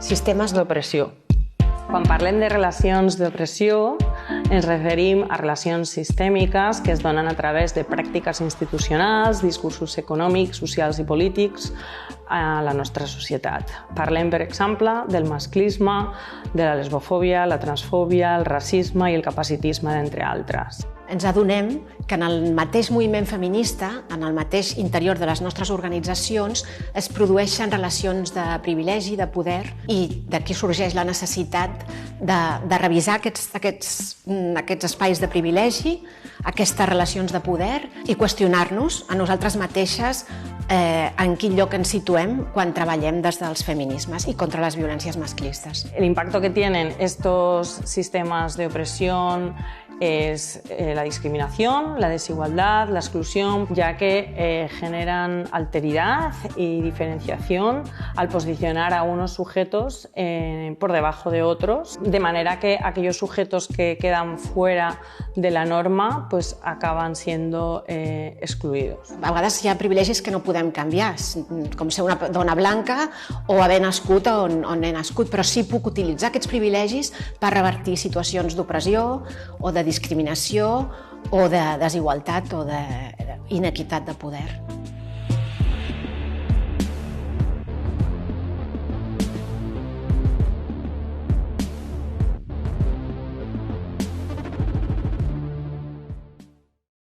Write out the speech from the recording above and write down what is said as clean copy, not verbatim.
Sistemes d'opressió. Quan parlem de relacions d'opressió, ens referim a relacions sistèmiques que es donen a través de pràctiques institucionals, discursos econòmics, socials i polítics a la nostra societat. Parlem, per exemple, del masclisme, de la lesbofòbia, la transfòbia, el racisme i el capacitisme, d'entre altres. Ens adonem que en el mateix moviment feminista, en el mateix interior de les nostres organitzacions, es produeixen relacions de privilegi, de poder, i d'aquí sorgeix la necessitat de revisar aquests espais de privilegi, aquestes relacions de poder, i qüestionar-nos a nosaltres mateixes en quin lloc ens situem quan treballem des dels feminismes i contra les violències masclistes. El impacto que tienen estos sistemas de opresión es la discriminación, la desigualdad, la exclusión, ya que generan alteridad y diferenciación al posicionar a unos sujetos por debajo de otros, de manera que aquellos sujetos que quedan fuera de la norma pues acaban siendo excluidos. A vegades hi ha privilegis que no podem canviar, com ser una dona blanca o haver nascut on he nascut, però sí puc utilitzar aquests privilegis per revertir situacions d'opressió o de discriminació o de desigualtat o d'inequitat de poder.